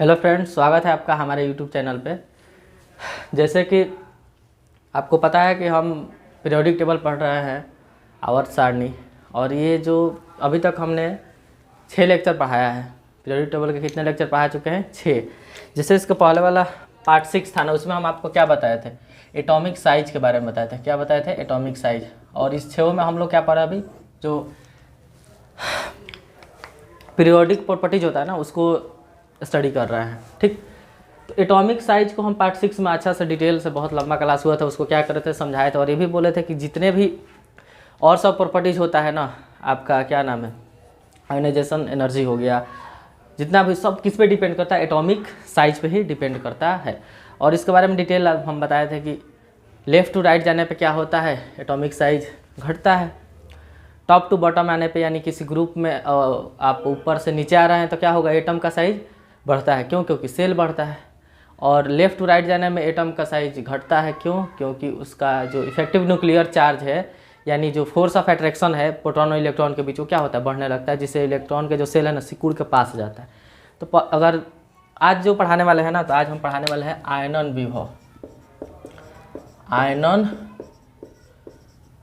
Hello friends, स्वागत है आपका हमारे यूट्यूब चैनल पे। जैसे कि आपको पता है कि हम पीरियोडिक टेबल पढ़ रहे हैं आवर्त सारणी, और ये जो अभी तक हमने 6 लेक्चर पढ़ाया है। पीरियोडिक टेबल के कितने लेक्चर पढ़ा चुके हैं? 6। जैसे इसका पहले वाला पार्ट 6 था ना, उसमें हम आपको क्या बताए थे? एटॉमिक साइज के बारे में बताए थे। क्या बताए थे? Atomic size. और इस 6 में हम लोग क्या पढ़ा अभी? जो पीरियोडिक प्रॉपर्टीज होता है ना, उसको स्टडी कर रहे हैं। ठीक, तो एटॉमिक साइज को हम पार्ट 6 में अच्छा से डिटेल से, बहुत लंबा क्लास हुआ था, उसको क्या करे थे, समझाए थे। और ये भी बोले थे कि जितने भी और सब प्रॉपर्टीज होता है ना, आपका क्या नाम है, आयोनाइजेशन एनर्जी हो गया, जितना भी सब किस पे डिपेंड करता है? एटॉमिक साइज पे ही डिपेंड करता है। और इसके बारे में डिटेल हम बताए थे कि लेफ़्ट टू राइट जाने पे क्या होता है? एटॉमिक साइज घटता है। टॉप टू बॉटम आने पे, यानी किसी ग्रुप में आप ऊपर से नीचे आ रहे हैं तो क्या होगा? एटम का साइज बढ़ता है। क्यों? क्योंकि सेल बढ़ता है। और लेफ़्ट टू राइट जाने में एटम का साइज घटता है। क्यों? क्योंकि उसका जो इफेक्टिव न्यूक्लियर चार्ज है, यानी जो फोर्स ऑफ अट्रैक्शन है प्रोटॉन और इलेक्ट्रॉन के बीच, वो क्या होता है? बढ़ने लगता है, जिससे इलेक्ट्रॉन के जो सेल है ना, सिकुड़ के पास जाता है। तो अगर आज जो पढ़ाने वाले हैं ना, तो आज हम पढ़ाने वाले हैं आयनन विभव। आयनन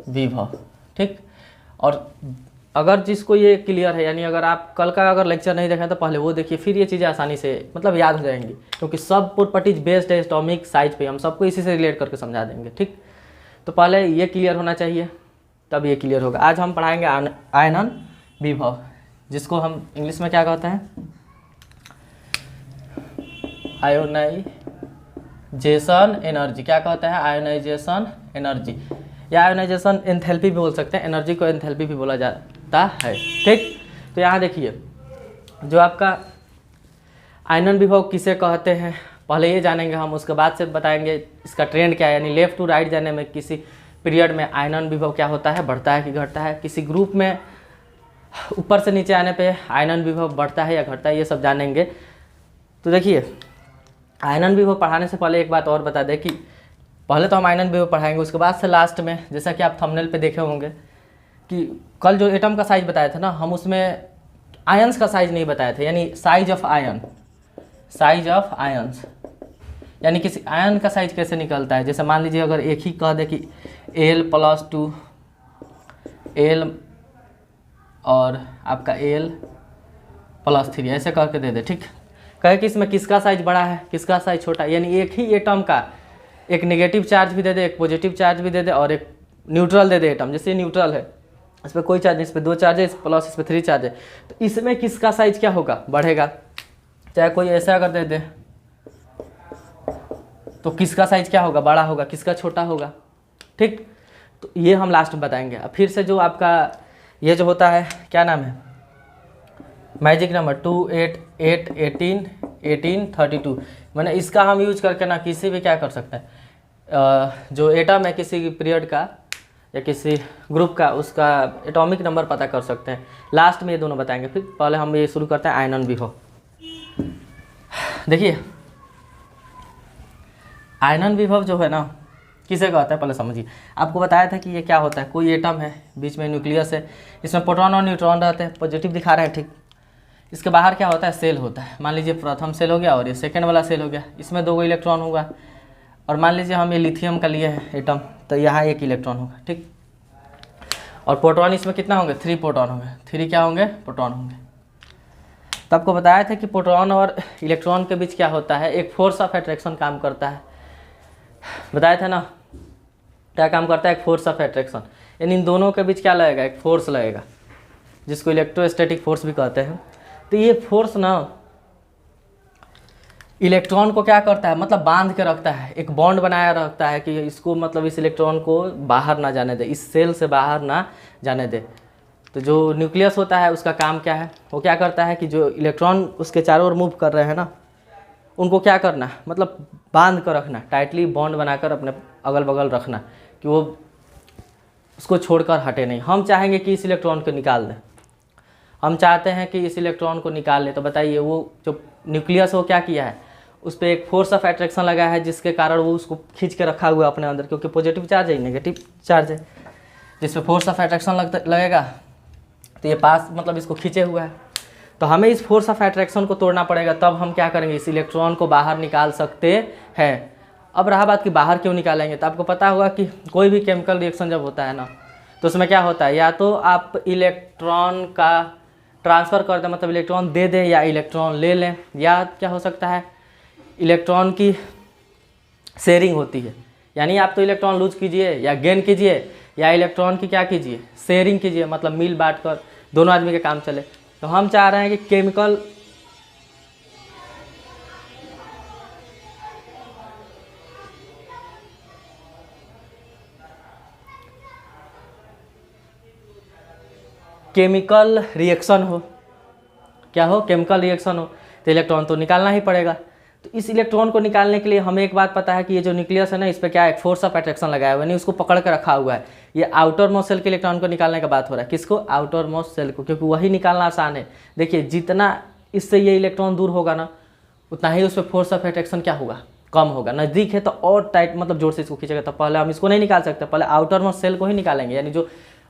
विभव, ठीक। और अगर जिसको ये क्लियर है, यानी अगर आप कल का अगर लेक्चर नहीं देखें तो पहले वो देखिए, फिर ये चीज़ें आसानी से मतलब याद हो जाएंगी, क्योंकि सब प्रॉपर्टीज बेस्ड है एटॉमिक साइज पे। हम सबको इसी से रिलेट करके समझा देंगे, ठीक। तो पहले ये क्लियर होना चाहिए, तब ये क्लियर होगा। आज हम पढ़ाएंगे आयनन विभव, जिसको हम इंग्लिश में क्या कहते हैं? Ionization energy. क्या कहते हैं? आयोनाइजेशन एनर्जी, या आयोनाइजेशन एंथैल्पी भी बोल सकते हैं। एनर्जी को एंथैल्पी भी बोला जाता है, ठीक। तो यहाँ देखिए, जो आपका आयनन विभव किसे कहते हैं, पहले ये जानेंगे हम, उसके बाद से बताएंगे इसका ट्रेंड क्या है। यानी लेफ़्ट टू राइट जाने में किसी पीरियड में आयनन विभव क्या होता है? बढ़ता है कि घटता है। किसी ग्रुप में ऊपर से नीचे आने पे आयनन विभव बढ़ता है या घटता है, ये सब जानेंगे। तो देखिए, आयनन विभव पढ़ाने से पहले एक बात और बता दें कि पहले तो हम आयनन विभव पढ़ाएंगे, उसके बाद से लास्ट में, जैसा कि आप थंबनेल पे देखे होंगे कि कल जो एटम का साइज बताया था ना, हम उसमें आयंस का साइज नहीं बताए थे, यानी size of ion. Size of ions, यानी किसी आयन का साइज कैसे निकलता है। जैसे मान लीजिए अगर एक ही कह दे कि L+2 L और आपका L+3 ऐसे करके दे दे, ठीक। कहे कि इसमें किसका साइज बड़ा है, किसका साइज छोटा है, यानी एक ही एटम का एक नेगेटिव चार्ज भी दे दे, एक पॉजिटिव चार्ज भी दे दे, और एक न्यूट्रल दे दे एटम। जैसे न्यूट्रल है, इस पर कोई चार्ज नहीं, इस पर 2 चार्ज है, इस प्लस इस पर 3 चार्ज है, तो इसमें किसका साइज क्या होगा? बढ़ेगा। चाहे कोई ऐसा अगर दे दे तो किसका साइज क्या होगा? बड़ा होगा। किसका छोटा होगा, ठीक। तो ये हम लास्ट में बताएंगे। अब फिर से जो आपका ये जो होता है, क्या नाम है, मैजिक नंबर 2 8 8 18 18 32, मैंने इसका हम यूज करके ना किसी भी क्या कर सकते हैं, जो एटम है किसी पीरियड का या किसी ग्रुप का, उसका एटॉमिक नंबर पता कर सकते हैं। लास्ट में ये दोनों बताएंगे। फिर पहले हम ये शुरू करते हैं आयनन विभव। देखिए, आयनन विभव जो है ना, किसे कहता है पहले समझिए। आपको बताया था कि ये क्या होता है, कोई एटम है, बीच में न्यूक्लियस है, इसमें प्रोटॉन और न्यूट्रॉन रहते हैं, पॉजिटिव दिखा रहे हैं, ठीक। इसके बाहर क्या होता है? सेल होता है। मान लीजिए प्रथम सेल हो गया और ये सेकेंड वाला सेल हो गया, इसमें 2 इलेक्ट्रॉन होगा। और मान लीजिए हम ये लिथियम का लिए हैं एटम, तो यहाँ 1 इलेक्ट्रॉन होगा, ठीक। और प्रोटॉन इसमें कितना होंगे? 3 प्रोटॉन होंगे। 3 क्या होंगे? प्रोटॉन होंगे। तो आपको बताया था कि प्रोटॉन और इलेक्ट्रॉन के बीच क्या होता है? एक फोर्स ऑफ अट्रैक्शन काम करता है। बताया था ना, क्या काम करता है? एक फोर्स ऑफ अट्रैक्शन, यानी इन दोनों के बीच क्या लगेगा? एक फोर्स लगेगा, जिसको इलेक्ट्रोस्टैटिक फोर्स भी कहते हैं। तो ये फोर्स ना इलेक्ट्रॉन को क्या करता है? मतलब बांध के रखता है, एक बॉन्ड बनाया रखता है कि इसको, मतलब इस इलेक्ट्रॉन को बाहर ना जाने दे, इस सेल से बाहर ना जाने दे। तो जो न्यूक्लियस होता है, उसका काम क्या है? वो क्या करता है कि जो इलेक्ट्रॉन उसके चारों ओर मूव कर रहे हैं ना, उनको क्या करना, मतलब बांध कर रखना, टाइटली बॉन्ड बनाकर अपने अगल बगल रखना, कि वो उसको छोड़कर हटे नहीं। हम चाहेंगे कि इस इलेक्ट्रॉन को निकाल दें, हम चाहते हैं कि इस इलेक्ट्रॉन को निकाल ले, तो बताइए वो जो न्यूक्लियस वो क्या किया है? उस पर एक फोर्स ऑफ अट्रैक्शन लगा है, जिसके कारण वो उसको खींच के रखा हुआ है अपने अंदर, क्योंकि पॉजिटिव चार्ज है, नेगेटिव चार्ज है, जिस पे फोर्स ऑफ अट्रैक्शन लगेगा तो ये पास, मतलब इसको खींचे हुआ है। तो हमें इस फोर्स ऑफ अट्रैक्शन को तोड़ना पड़ेगा, तब हम क्या करेंगे, इस इलेक्ट्रॉन को बाहर निकाल सकते हैं। अब रहा बात कि बाहर क्यों निकालेंगे, तो आपको पता होगा कि कोई भी केमिकल रिएक्शन जब होता है ना, तो उसमें क्या होता है, या तो आप इलेक्ट्रॉन का ट्रांसफ़र कर दें, मतलब इलेक्ट्रॉन दे दें, या इलेक्ट्रॉन ले लें, या क्या हो सकता है इलेक्ट्रॉन की शेयरिंग होती है, यानी आप तो इलेक्ट्रॉन लूज कीजिए या गेन कीजिए, या इलेक्ट्रॉन की क्या कीजिए, शेयरिंग कीजिए, मतलब मिल बांट कर दोनों आदमी के काम चले। तो हम चाह रहे हैं कि केमिकल रिएक्शन हो, क्या हो, केमिकल रिएक्शन हो, तो इलेक्ट्रॉन तो निकालना ही पड़ेगा। तो इस इलेक्ट्रॉन को निकालने के लिए हमें एक बात पता है कि ये जो न्यूक्लियस है ना, इस पर क्या एक फोर्स ऑफ अट्रैक्शन लगाया हुआ है, नहीं उसको पकड़ कर रखा हुआ है। ये आउटर मोस्ट सेल के इलेक्ट्रॉन को निकालने का बात हो रहा है, किसको, आउटर मोस्ट सेल को, क्योंकि वही निकालना आसान है। देखिए जितना इससे ये इलेक्ट्रॉन दूर होगा ना, उतना ही उस पर फोर्स ऑफ अट्रैक्शन क्या होगा, कम होगा। नज़दीक है तो और टाइट, मतलब जोर से इसको खींचेगा, तो पहले हम इसको नहीं निकाल सकते, पहले आउटर मोस्ट सेल को ही निकालेंगे, यानी जो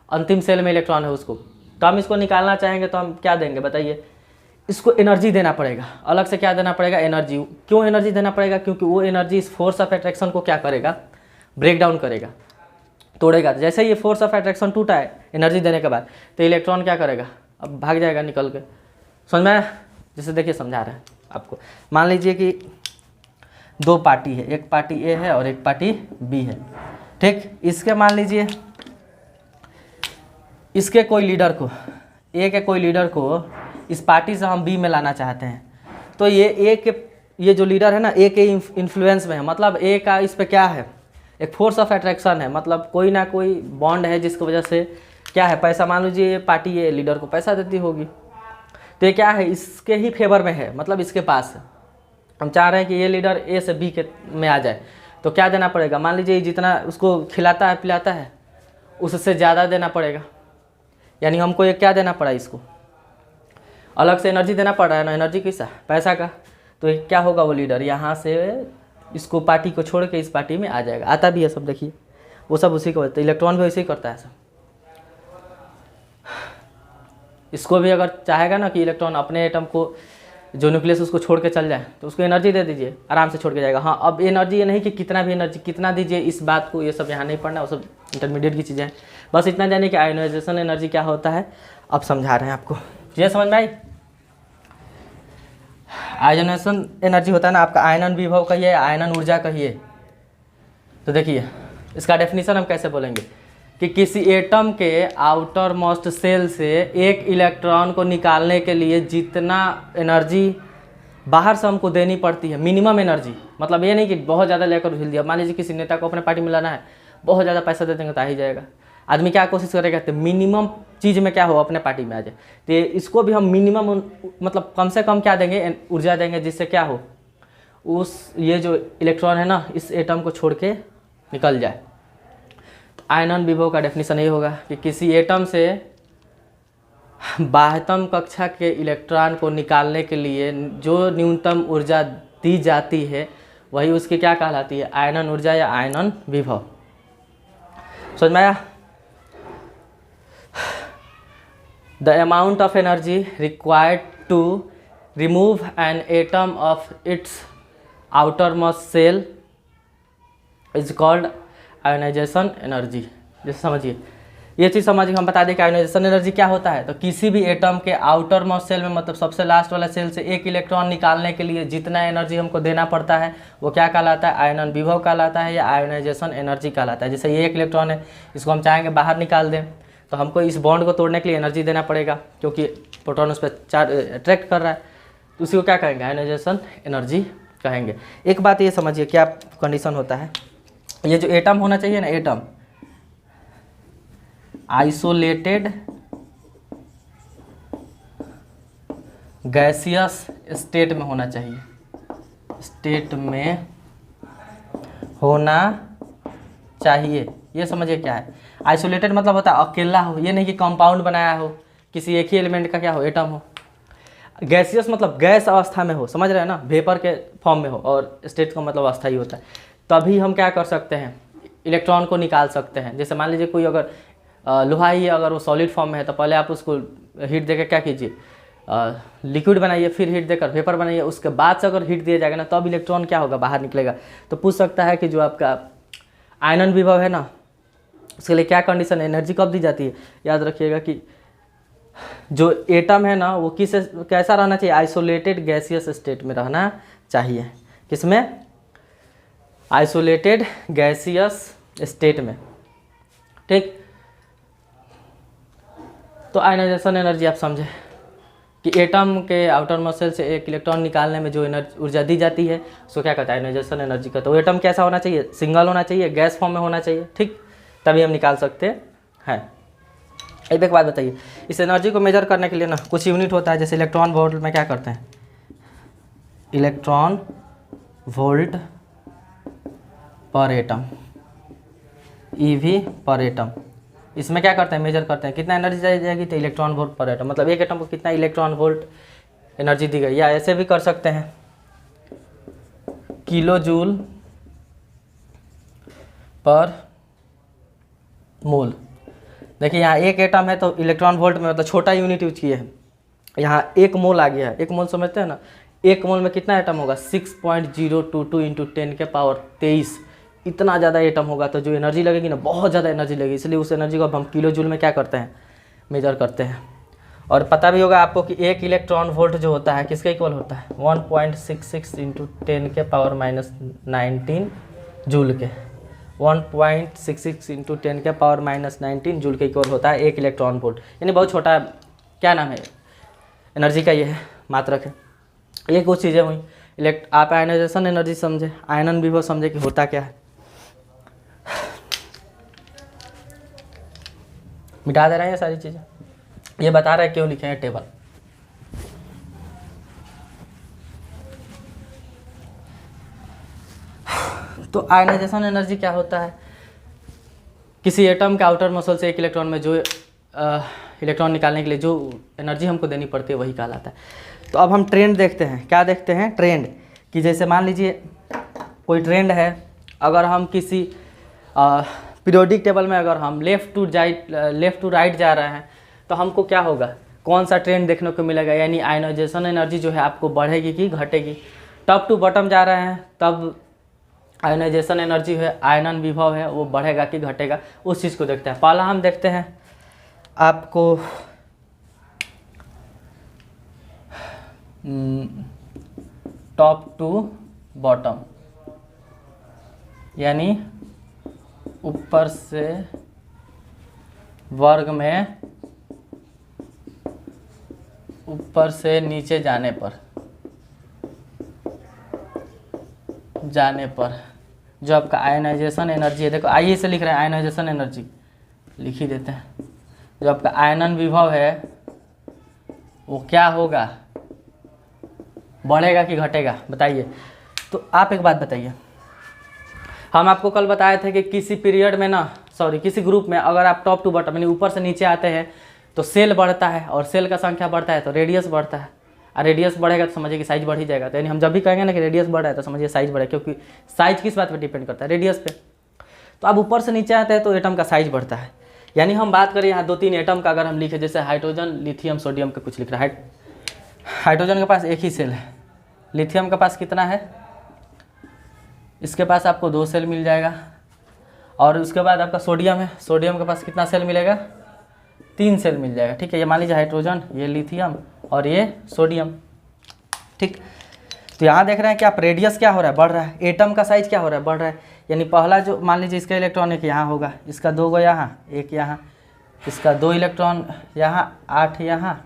अंतिम सेल में इलेक्ट्रॉन है उसको। तो हम इसको निकालना चाहेंगे तो हम क्या देंगे बताइए, इसको एनर्जी देना पड़ेगा, अलग से क्या देना पड़ेगा, एनर्जी। क्यों एनर्जी देना पड़ेगा, क्योंकि वो एनर्जी इस फोर्स ऑफ अट्रैक्शन को क्या करेगा, ब्रेक डाउन करेगा, तोड़ेगा। जैसे ये फोर्स ऑफ अट्रैक्शन टूटा है एनर्जी देने के बाद, तो इलेक्ट्रॉन क्या करेगा, अब भाग जाएगा निकल के। समझ में आया? जैसे देखिए समझा रहे हैं आपको, मान लीजिए कि दो पार्टी है, एक पार्टी ए है और एक पार्टी बी है, ठीक। इसके मान लीजिए इसके कोई लीडर को, ए के कोई लीडर को इस पार्टी से हम बी में लाना चाहते हैं, तो ये जो लीडर है ना, ए के इन्फ्लुएंस में है, मतलब ए का इस पे क्या है, एक फोर्स ऑफ अट्रैक्शन है, मतलब कोई ना कोई बॉन्ड है जिसकी वजह से क्या है, पैसा, मान लीजिए ये पार्टी ये लीडर को पैसा देती होगी, तो ये क्या है, इसके ही फेवर में है, मतलब इसके पास है। हम चाह रहे हैं कि ये लीडर ए से बी के में आ जाए, तो क्या देना पड़ेगा, मान लीजिए जितना उसको खिलाता है पिलाता है उससे ज़्यादा देना पड़ेगा, यानी हमको ये क्या देना पड़ा, इसको अलग से एनर्जी देना पड़ रहा है ना, एनर्जी किसा, पैसा का। तो ये क्या होगा, वो लीडर यहाँ से इसको पार्टी को छोड़ के इस पार्टी में आ जाएगा, आता भी है सब, देखिए वो सब उसी को, तो इलेक्ट्रॉन भी वैसे ही करता है सब। इसको भी अगर चाहेगा ना कि इलेक्ट्रॉन अपने एटम को, जो न्यूक्लियस उसको छोड़ के चल जाए, तो उसको एनर्जी दे दीजिए, आराम से छोड़ के जाएगा। हाँ, अब एनर्जी ये नहीं कि कितना भी एनर्जी कितना दीजिए, इस बात को ये सब यहाँ नहीं पढ़ना, वो सब इंटरमीडिएट की चीज़ें हैं। बस इतना जानिए कि आयोनाइजेशन एनर्जी क्या होता है, अब समझा रहे हैं आपको, ये समझ में आई। आयोनाइजेशन एनर्जी होता है ना आपका, आयनन विभव कहिए, आयनन ऊर्जा कहिए। तो देखिए इसका डेफिनेशन हम कैसे बोलेंगे कि किसी एटम के आउटर मोस्ट सेल से एक इलेक्ट्रॉन को निकालने के लिए जितना एनर्जी बाहर से हमको देनी पड़ती है, मिनिमम एनर्जी, मतलब ये नहीं कि बहुत ज़्यादा लेकर हिल दिया। मान लीजिए किसी नेता को अपने पार्टी में लाना है, बहुत ज़्यादा पैसा दे देंगे तो आ ही जाएगा। आदमी क्या कोशिश करेगा, तो मिनिमम चीज़ में क्या हो, अपने पार्टी में आ जाए। तो इसको भी हम मिनिमम, मतलब कम से कम क्या देंगे, ऊर्जा देंगे, जिससे क्या हो, उस ये जो इलेक्ट्रॉन है ना, इस एटम को छोड़ के निकल जाए। आयनन विभव का डेफिनेशन ये होगा कि किसी एटम से बाह्यतम कक्षा के इलेक्ट्रॉन को निकालने के लिए जो न्यूनतम ऊर्जा दी जाती है, वही उसकी क्या कहलाती है, आयनन ऊर्जा या आयनन विभव। समझ में आया? The amount of energy required to remove an atom of its outermost shell is called ionization energy. जैसे समझिए, ये चीज़ समझिए, हम बता दें कि आयोनाइजेशन एनर्जी क्या होता है। तो किसी भी एटम के आउटर मोस्ट सेल में, मतलब सबसे लास्ट वाला सेल से एक इलेक्ट्रॉन निकालने के लिए जितना एनर्जी हमको देना पड़ता है, वो क्या कहलाता है, आयनन विभव कहलाता है या आयोनाइजेशन एनर्जी कहलाता है। जैसे ये एक इलेक्ट्रॉन है, इसको हम चाहेंगे बाहर निकाल दें, तो हमको इस बॉन्ड को तोड़ने के लिए एनर्जी देना पड़ेगा, क्योंकि प्रोटॉन उस पर चार्ज अट्रैक्ट कर रहा है, तो उसी को क्या कहेंगे, आयोनाइजेशन एनर्जी कहेंगे। एक बात ये समझिए क्या कंडीशन होता है, ये जो एटम होना चाहिए ना, एटम आइसोलेटेड गैसियस स्टेट में होना चाहिए, स्टेट में होना चाहिए। ये समझिए क्या है आइसोलेटेड, मतलब होता है अकेला हो, ये नहीं कि कंपाउंड बनाया हो, किसी एक ही एलिमेंट का क्या हो, एटम हो। गैसियस मतलब गैस अवस्था में हो, समझ रहे हैं ना, वेपर के फॉर्म में हो, और स्टेट का मतलब अस्थायी होता है। तभी हम क्या कर सकते हैं, इलेक्ट्रॉन को निकाल सकते हैं। जैसे मान लीजिए कोई अगर लोहा ही अगर वो सॉलिड फॉर्म में है, तो पहले आप उसको हीट देकर क्या कीजिए, लिक्विड बनाइए, फिर हीट देकर वेपर बनाइए, उसके बाद से अगर हीट दिया जाएगा ना तब इलेक्ट्रॉन क्या होगा, बाहर निकलेगा। तो पूछ सकता है कि जो आपका आयनन विभव है ना उसके लिए क्या कंडीशन है, एनर्जी कब दी जाती है। याद रखिएगा कि जो एटम है ना वो कैसा रहना चाहिए, आइसोलेटेड गैसियस स्टेट में रहना चाहिए। किसमें, आइसोलेटेड गैसियस स्टेट में, ठीक। तो आयनाइजेशन एनर्जी आप समझे कि एटम के आउटर मॉलिक्यूल से एक इलेक्ट्रॉन निकालने में जो ऊर्जा दी जाती है उसको क्या कहता है, आयनाइजेशन एनर्जी कहता है। वो एटम कैसा होना चाहिए, सिंगल होना चाहिए, गैस फॉर्म में होना चाहिए, ठीक, तभी हम निकाल सकते हैं। एक बात बताइए, इस एनर्जी को मेजर करने के लिए ना कुछ यूनिट होता है, जैसे इलेक्ट्रॉन वोल्ट में क्या करते हैं, इलेक्ट्रॉन वोल्ट पर एटम, ईवी पर एटम। इसमें क्या करते हैं, मेजर करते हैं कितना एनर्जी जाएगी, तो इलेक्ट्रॉन वोल्ट पर एटम, मतलब एक एटम को कितना इलेक्ट्रॉन वोल्ट एनर्जी दी गई। या ऐसे भी कर सकते हैं किलो जूल पर मोल। देखिए यहाँ एक एटम है तो इलेक्ट्रॉन वोल्ट में मतलब छोटा यूनिट यूज किए हैं, यहाँ एक मोल आ गया है। एक मोल समझते हैं ना, एक मोल में कितना एटम होगा, 6.022 इंटू 10 के पावर 23, इतना ज़्यादा एटम होगा तो जो एनर्जी लगेगी ना बहुत ज़्यादा एनर्जी लगेगी। इसलिए उस एनर्जी को अब हम किलो जूल में क्या करते हैं, मेजर करते हैं। और पता भी होगा आपको कि एक इलेक्ट्रॉन वोल्ट जो होता है किसके इक्वल होता है, 1.66 इंटू 10 के पावर -19 जूल के, 1.66 इंटू 10 के पावर -19 जूल के इक्वल होता है एक इलेक्ट्रॉन वोल्ट, यानी बहुत छोटा क्या नाम है एनर्जी का, ये है मात्रक है। ये कुछ चीज़ें हुई। आप आयनाइजेशन एनर्जी समझे, आयनन विभव समझे कि होता क्या है। मिटा दे रहे हैं ये सारी चीज़ें, ये बता रहे हैं क्यों लिखे हैं टेबल। तो आयनाइजेशन एनर्जी क्या होता है, किसी एटम के आउटर मॉलिक्यूल से एक इलेक्ट्रॉन में जो इलेक्ट्रॉन निकालने के लिए जो एनर्जी हमको देनी पड़ती है वही कहलाता है। तो अब हम ट्रेंड देखते हैं, क्या देखते हैं, ट्रेंड, कि जैसे मान लीजिए कोई ट्रेंड है, अगर हम किसी पीरियोडिक टेबल में अगर हम लेफ़्ट टू राइट जा रहे हैं तो हमको क्या होगा, कौन सा ट्रेंड देखने को मिलेगा, यानी आयनाइजेशन एनर्जी जो है आपको बढ़ेगी कि घटेगी। टॉप टू बॉटम जा रहे हैं तब आयनाइजेशन एनर्जी है, आयनन विभव है, वो बढ़ेगा कि घटेगा, उस चीज़ को देखते हैं। पहला हम देखते हैं आपको टॉप टू बॉटम, यानी ऊपर से वर्ग में ऊपर से नीचे जाने पर जो आपका आयनाइजेशन एनर्जी है, देखो आइए से लिख रहे हैं आयनाइजेशन एनर्जी, लिख ही देते हैं। जो आपका आयनन विभव है वो क्या होगा, बढ़ेगा कि घटेगा, बताइए। तो आप एक बात बताइए, हम आपको कल बताए थे कि किसी पीरियड में ना किसी ग्रुप में अगर आप टॉप टू बॉटम यानी ऊपर से नीचे आते हैं तो सेल बढ़ता है, और सेल का संख्या बढ़ता है तो रेडियस बढ़ता है, और रेडियस बढ़ेगा तो समझिए कि साइज बढ़ ही जाएगा। तो यानी हम जब भी कहेंगे ना कि रेडियस बढ़ रहा है तो समझिए साइज बढ़ेगा, क्योंकि साइज किस बात पे डिपेंड करता है, रेडियस पे। तो अब ऊपर से नीचे आते हैं तो एटम का साइज बढ़ता है। यानी हम बात करें यहाँ 2-3 एटम का, अगर हम लिखे जैसे हाइड्रोजन, लिथियम, सोडियम का कुछ लिख रहा है। हाइड्रोजन के पास एक ही सेल है, लिथियम के पास कितना है, इसके पास आपको 2 सेल मिल जाएगा, और उसके बाद आपका सोडियम है, सोडियम के पास कितना सेल मिलेगा, 3 सेल मिल जाएगा, ठीक है। ये मान लीजिए हाइड्रोजन, ये लिथियम और ये सोडियम, ठीक। तो यहाँ देख रहे हैं कि आप रेडियस क्या हो रहा है, बढ़ रहा है, एटम का साइज क्या हो रहा है, बढ़ रहा है। यानी पहला जो मान लीजिए इसका इलेक्ट्रॉन एक यहाँ होगा, इसका 2 यहाँ, एक यहाँ, इसका 2 इलेक्ट्रॉन यहाँ, 8 यहाँ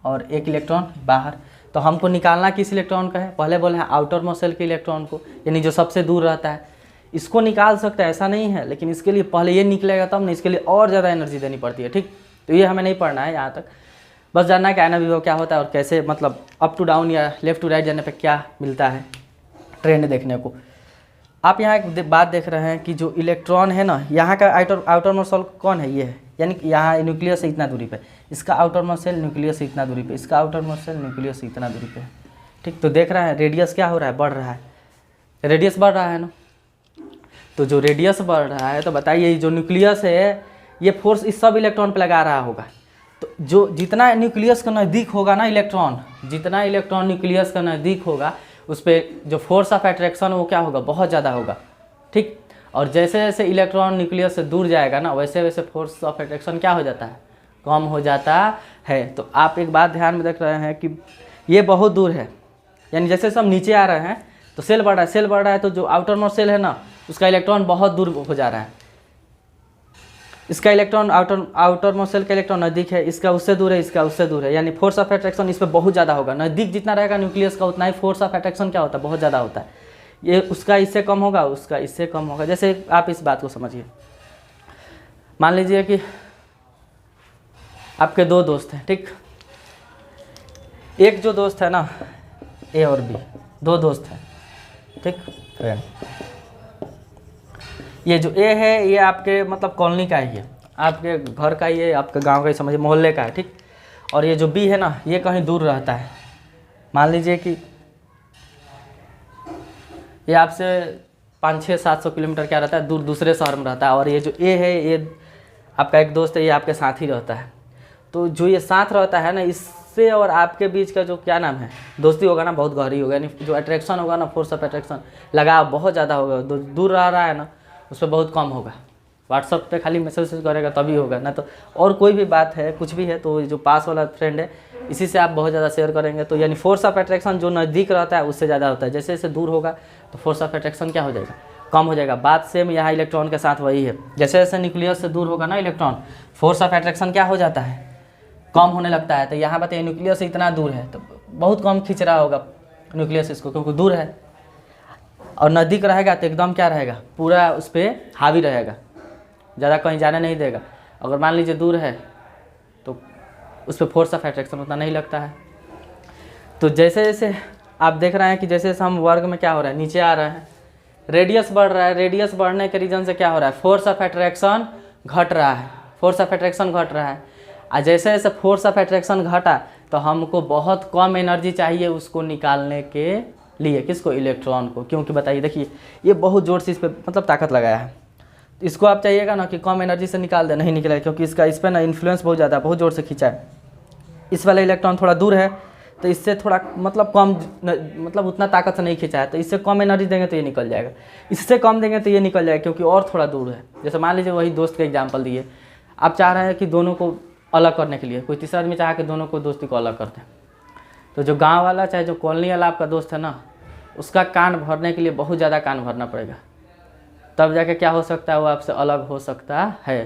और 1 इलेक्ट्रॉन बाहर। तो हमको निकालना किस इलेक्ट्रॉन का है, पहले बोले हैं आउटर मोस्ट के इलेक्ट्रॉन को, यानी जो सबसे दूर रहता है, इसको निकाल सकते हैं ऐसा नहीं है, लेकिन इसके लिए पहले ये निकलेगा तब ना, इसके लिए और ज़्यादा एनर्जी देनी पड़ती है, ठीक। तो ये हमें नहीं पढ़ना है यहाँ तक, बस जानना है कि आयनन विभव क्या होता है और कैसे मतलब अप टू डाउन या लेफ्ट टू राइट जाने पे क्या मिलता है ट्रेंड देखने को। आप यहाँ एक बात देख रहे हैं कि जो इलेक्ट्रॉन है ना, यहाँ का आउटर मोस्ट कौन है, ये है, यानी यहाँ न्यूक्लियस से इतना दूरी पे, इसका आउटर मोस्ट सेल न्यूक्लियस से इतना दूरी पे, इसका आउटर मोस्ट सेल न्यूक्लियस से इतना दूरी पे, ठीक। तो देख रहे हैं रेडियस क्या हो रहा है, बढ़ रहा है, रेडियस बढ़ रहा है ना। तो जो रेडियस बढ़ रहा है तो बताइए जो न्यूक्लियस है ये फोर्स इस सब इलेक्ट्रॉन पे लगा रहा होगा, तो जो जितना न्यूक्लियस का नज़दीक होगा ना इलेक्ट्रॉन, जितना इलेक्ट्रॉन न्यूक्लियस का नज़दीक होगा उस पर जो फोर्स ऑफ अट्रैक्शन वो क्या होगा, बहुत ज़्यादा होगा। ठीक, और जैसे जैसे इलेक्ट्रॉन न्यूक्लियस से दूर जाएगा ना वैसे वैसे फोर्स ऑफ अट्रैक्शन क्या हो जाता है, कम हो जाता है। तो आप एक बात ध्यान में रख रहे हैं कि ये बहुत दूर है, यानी जैसे हम नीचे आ रहे हैं तो सेल बढ़ रहा है, सेल बढ़ रहा है तो जो आउटर मोस्ट सेल है ना उसका इलेक्ट्रॉन बहुत दूर हो जा रहा है। इसका इलेक्ट्रॉन आउटर मोस्ट सेल का इलेक्ट्रॉन नज़दीक है, इसका उससे दूर है, इसका उससे दूर है, यानी फोर्स ऑफ अट्रैक्शन इस पर बहुत ज़्यादा होगा। नज़दीक जितना रहेगा न्यूक्लियस का उतना ही फोर्स ऑफ अट्रैक्शन क्या होता है, बहुत ज़्यादा होता है। ये उसका इससे कम होगा, उसका इससे कम होगा। जैसे आप इस बात को समझिए, मान लीजिए कि आपके दो दोस्त हैं, ठीक, एक जो दोस्त है ना ए और बी, दो दोस्त हैं, ठीक फ्रेंड। ये जो ए है ये आपके मतलब कॉलोनी का ही है, आपके घर का ही है, आपके गांव का ही समझिए, मोहल्ले का है, ठीक। और ये जो बी है ना ये कहीं दूर रहता है, मान लीजिए कि ये आपसे 500-700 किलोमीटर क्या रहता है दूर, दूसरे शहर में रहता है। और ये जो ए है ये आपका एक दोस्त है, ये आपके साथ ही रहता है। तो जो ये साथ रहता है ना, इससे और आपके बीच का जो क्या नाम है दोस्ती होगा ना बहुत गहरी होगा, यानी जो अट्रैक्शन होगा ना, फोर्स ऑफ अट्रैक्शन लगाव बहुत ज़्यादा होगा। दूर रह रहा है ना उस पर बहुत कम होगा। व्हाट्सअप पे खाली मैसेज करेगा तभी होगा ना, तो और कोई भी बात है कुछ भी है तो जो पास वाला फ्रेंड है इसी से आप बहुत ज़्यादा शेयर करेंगे। तो यानी फोर्स ऑफ अट्रैक्शन जो नज़दीक रहता है उससे ज़्यादा होता है, जैसे जैसे दूर होगा तो फोर्स ऑफ अट्रैक्शन क्या हो जाएगा, कम हो जाएगा। बात सेम यहाँ इलेक्ट्रॉन के साथ वही है, जैसे जैसे न्यूक्लियस से दूर होगा ना इलेक्ट्रॉन, फोर्स ऑफ अट्रैक्शन क्या हो जाता है, कम होने लगता है। तो यहाँ बताइए न्यूक्लियस से इतना दूर है तो बहुत कम खींच रहा होगा न्यूक्लियस इसको, क्योंकि दूर है। और नज़दीक रहेगा तो एकदम क्या रहेगा, पूरा उस पर हावी रहेगा, ज़्यादा कहीं जाने नहीं देगा। अगर मान लीजिए दूर है तो उस पर फोर्स ऑफ अट्रैक्शन उतना नहीं लगता है। तो जैसे जैसे आप देख रहे हैं कि जैसे जैसे हम वर्ग में क्या हो रहा है, नीचे आ रहे हैं, रेडियस बढ़ रहा है, रेडियस बढ़ने के रीजन से क्या हो रहा है, फोर्स ऑफ अट्रैक्शन घट रहा है, फोर्स ऑफ अट्रैक्शन घट रहा है। और जैसे जैसे फोर्स ऑफ अट्रैक्शन घटा तो हमको बहुत कम एनर्जी चाहिए उसको निकालने के लिए, किसको, इलेक्ट्रॉन को। क्योंकि बताइए, देखिए ये बहुत ज़ोर से इस पर मतलब ताकत लगाया है, इसको आप चाहिएगा ना कि कम एनर्जी से निकाल दे, नहीं निकलेगा, क्योंकि इसका इस पर ना इन्फ्लुएंस बहुत ज़्यादा, बहुत ज़ोर से खींचा है। इस वाला इलेक्ट्रॉन थोड़ा दूर है तो इससे थोड़ा मतलब कम, मतलब उतना ताकत से नहीं खींचा है, तो इससे कम एनर्जी देंगे तो ये निकल जाएगा, इससे कम देंगे तो ये निकल जाएगा, क्योंकि और थोड़ा दूर है। जैसे मान लीजिए वही दोस्त का एग्जाम्पल दिए, आप चाह रहे हैं कि दोनों को अलग करने के लिए, कोई तीसरा आदमी चाह के दोनों को दोस्ती को अलग करते हैं, तो जो गाँव वाला चाहे जो कॉलोनी वाला आपका दोस्त है ना, उसका कान भरने के लिए बहुत ज़्यादा कान भरना पड़ेगा, तब जाके क्या हो सकता है, वो आपसे अलग हो सकता है,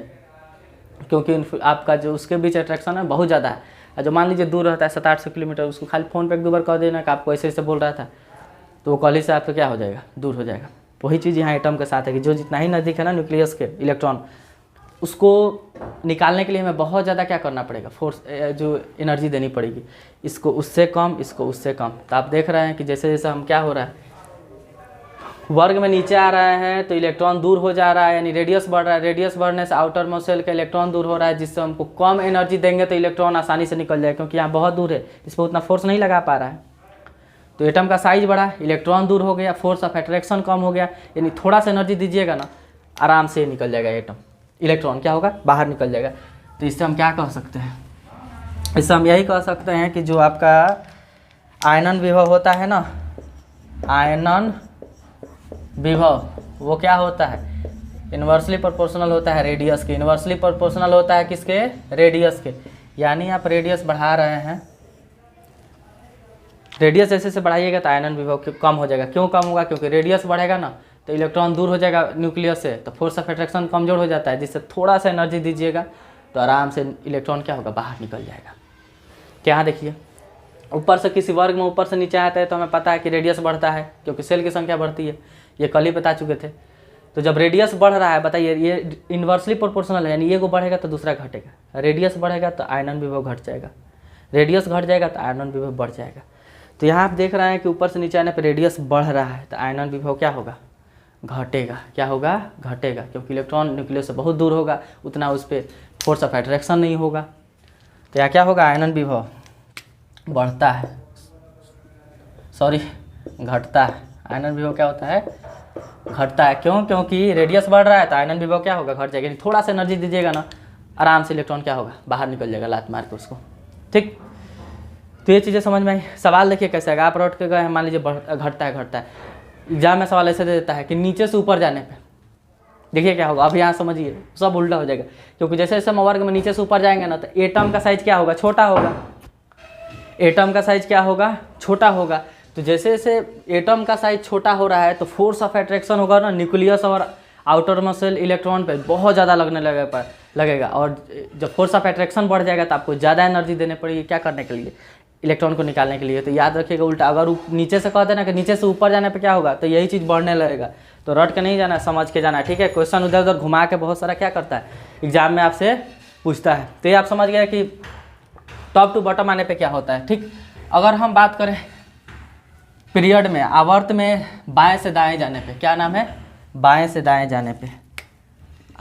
क्योंकि आपका जो उसके बीच अट्रैक्शन है बहुत ज़्यादा है। जो मान लीजिए दूर रहता है 700-800 किलोमीटर, उसको खाली फ़ोन पे एक दो बार कह देना कि आपको ऐसे ऐसे बोल रहा था, तो वो कॉलेज से आपका क्या हो जाएगा, दूर हो जाएगा। वही चीज़ यहाँ एटम के साथ है कि जो जितना ही नज़दीक है ना न्यूक्लियस के इलेक्ट्रॉन, उसको निकालने के लिए हमें बहुत ज़्यादा क्या करना पड़ेगा, फोर्स जो एनर्जी देनी पड़ेगी, इसको उससे कम, इसको उससे कम। तो आप देख रहे हैं कि जैसे जैसे हम क्या हो रहा है, वर्ग में नीचे आ रहे हैं तो इलेक्ट्रॉन दूर हो जा रहा है, यानी रेडियस बढ़ रहा है, रेडियस बढ़ने से आउटर मोस्ट सेल का इलेक्ट्रॉन दूर हो रहा है, जिससे हमको कम एनर्जी देंगे तो इलेक्ट्रॉन आसानी से निकल जाए, क्योंकि यहाँ बहुत दूर है, इस पर उतना फोर्स नहीं लगा पा रहा है। तो एटम का साइज बढ़ा, इलेक्ट्रॉन दूर हो गया, फोर्स ऑफ अट्रैक्शन कम हो गया, यानी थोड़ा सा एनर्जी दीजिएगा ना आराम से निकल जाएगा एटम, इलेक्ट्रॉन क्या होगा, बाहर निकल जाएगा। तो इससे हम क्या कह सकते हैं, इससे हम यही कह सकते हैं कि जो आपका आयनन विभव होता है ना, आयनन विभव वो क्या होता है, इन्वर्सली प्रोपोर्शनल होता है रेडियस के, इन्वर्सली प्रोपोर्शनल होता है किसके, रेडियस के। यानी आप रेडियस बढ़ा रहे हैं, रेडियस जैसे से बढ़ाइएगा तो आयनन विभव कम हो जाएगा। क्यों कम होगा, क्योंकि रेडियस बढ़ेगा ना तो इलेक्ट्रॉन दूर हो जाएगा न्यूक्लियस से, तो फोर्स ऑफ अट्रैक्शन कमजोर हो जाता है, जिससे थोड़ा सा एनर्जी दीजिएगा तो आराम से इलेक्ट्रॉन क्या होगा, बाहर निकल जाएगा। तो यहाँ देखिए ऊपर से किसी वर्ग में ऊपर से नीचे आता है तो हमें पता है कि रेडियस बढ़ता है, क्योंकि सेल की संख्या बढ़ती है, ये कल ही बता चुके थे। तो जब रेडियस बढ़ रहा है, बताइए ये इन्वर्सली प्रोपोर्शनल है, यानी ये को बढ़ेगा तो दूसरा घटेगा, रेडियस बढ़ेगा तो आयनन विभव घट जाएगा, रेडियस घट जाएगा तो आयनन विभव बढ़ जाएगा। तो यहाँ आप देख रहे हैं कि ऊपर से नीचे आने पर रेडियस बढ़ रहा है तो आयनन विभव क्या होगा, घटेगा। क्या होगा, घटेगा, क्योंकि इलेक्ट्रॉन न्यूक्लियस से बहुत दूर होगा, उतना उस पर फोर्स ऑफ अट्रैक्शन नहीं होगा। तो यहाँ क्या होगा, आयनन विभव बढ़ता है, सॉरी घटता है। आयनन विभव क्या होता है, घटता है। क्यों, क्योंकि रेडियस बढ़ रहा है तो आयनन विभव क्या होगा, घट जाएगा। थोड़ा सा एनर्जी दीजिएगा ना आराम से इलेक्ट्रॉन क्या होगा, बाहर निकल जाएगा लात मार के उसको। ठीक, तो ये चीज़ें समझ में आई। सवाल देखिए कैसे आएगा, आप रट के गए, मान लीजिए घटता है, एग्जाम में सवाल ऐसे दे देता है कि नीचे से ऊपर जाने पे देखिए क्या होगा। अब यहाँ समझिए सब उल्टा हो जाएगा, क्योंकि जैसे जैसे हम वर्ग में नीचे से ऊपर जाएंगे ना तो एटम का साइज क्या होगा, छोटा होगा। एटम का साइज क्या होगा, छोटा होगा। तो जैसे जैसे एटम का साइज छोटा हो रहा है तो फोर्स ऑफ अट्रैक्शन होगा ना न्यूक्लियस और आउटर मॉस्ट इलेक्ट्रॉन पे बहुत ज़्यादा लगने लगेगा। और जब फोर्स ऑफ अट्रैक्शन बढ़ जाएगा तो आपको ज़्यादा एनर्जी देनी पड़ेगी, क्या करने के लिए, इलेक्ट्रॉन को निकालने के लिए। तो याद रखिएगा उल्टा, अगर नीचे से कहते हैं ना कि नीचे से ऊपर जाने पे क्या होगा, तो यही चीज़ बढ़ने लगेगा। तो रट के नहीं जाना, समझ के जाना, ठीक है। क्वेश्चन उधर उधर घुमा के बहुत सारा क्या करता है, एग्जाम में आपसे पूछता है। तो ये आप समझ गए कि टॉप टू बॉटम आने पे क्या होता है। ठीक, अगर हम बात करें पीरियड में, आवर्त में बाएं से दाएं जाने पे, क्या नाम है, बाएं से दाएं जाने पे,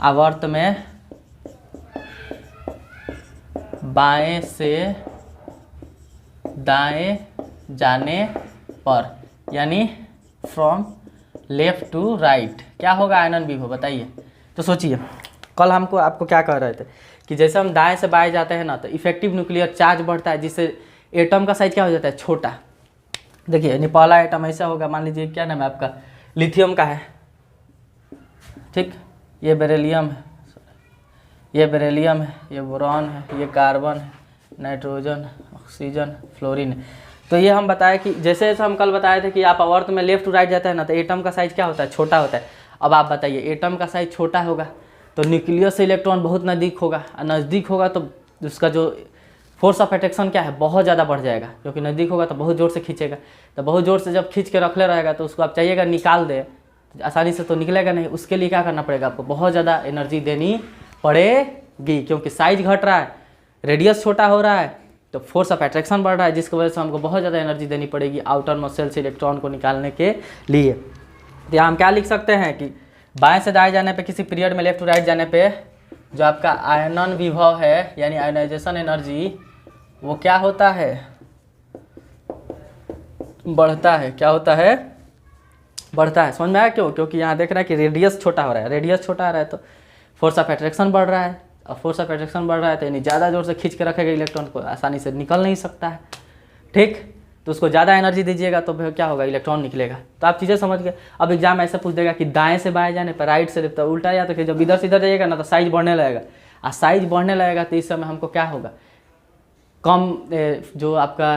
आवर्त में बाएं से दाएं जाने पर, यानी फ्रॉम लेफ्ट टू राइट, क्या होगा, आयनन विभव, बताइए। तो सोचिए कल हमको आपको क्या कह रहे थे कि जैसे हम दाएं से बाएं जाते हैं ना तो इफेक्टिव न्यूक्लियर चार्ज बढ़ता है, जिससे एटम का साइज क्या हो जाता है, छोटा। देखिए पहला एटम ऐसा होगा, मान लीजिए क्या नाम है आपका, लिथियम का है। ठीक, ये बेरिलियम है, ये बेरिलियम है, ये बोरॉन है, ये कार्बन है, नाइट्रोजन, ऑक्सीजन, फ्लोरीन है। तो ये हम बताए कि जैसे जैसे हम कल बताए थे कि आप आवर्त में लेफ्ट टू राइट जाते हैं ना तो एटम का साइज क्या होता है, छोटा होता है। अब आप बताइए एटम का साइज छोटा होगा तो न्यूक्लियस से इलेक्ट्रॉन बहुत नज़दीक होगा, और नज़दीक होगा तो उसका जो फोर्स ऑफ अट्रैक्शन क्या है, बहुत ज़्यादा बढ़ जाएगा, क्योंकि नज़दीक होगा तो बहुत ज़ोर से खींचेगा। तो बहुत ज़ोर से जब खींच के रख ले रहेगा तो उसको आप चाहिएगा निकाल दे, आसानी से तो निकलेगा नहीं। उसके लिए क्या करना पड़ेगा, आपको बहुत ज़्यादा एनर्जी देनी पड़ेगी, क्योंकि साइज घट रहा है, रेडियस छोटा हो रहा है, तो फोर्स ऑफ अट्रैक्शन बढ़ रहा है, जिसकी वजह से हमको बहुत ज़्यादा एनर्जी देनी पड़ेगी आउटर मोस्ट शेल से इलेक्ट्रॉन को निकालने के लिए। तो यहाँ हम क्या लिख सकते हैं कि बाएं से दाएं जाने पे, किसी पीरियड में लेफ्ट टू राइट जाने पे जो आपका आयनन विभव है यानी आयनाइजेशन एनर्जी, वो क्या होता है, बढ़ता है। क्या होता है, बढ़ता है। समझ में आया क्यों, क्योंकि यहाँ देख रहा है कि रेडियस छोटा हो रहा है, रेडियस छोटा हो रहा है तो फोर्स ऑफ अट्रैक्शन बढ़ रहा है, और फोर्स ऑफ अट्रैक्शन बढ़ रहा है तो यानी ज़्यादा जोर से खींच के रखेगा इलेक्ट्रॉन को, आसानी से निकल नहीं सकता है। ठीक, तो उसको ज़्यादा एनर्जी दीजिएगा तो फिर क्या होगा, इलेक्ट्रॉन निकलेगा। तो आप चीज़ें समझ गए। अब एग्जाम ऐसे पूछ देगा कि दाएं से बाएं जाने पर, राइट से लेफ्ट, तो उल्टा या तो कि जब इधर से इधर जाइएगा ना तो साइज बढ़ने लगेगा, और साइज बढ़ने लगेगा तो इस समय हमको क्या होगा, कम जो आपका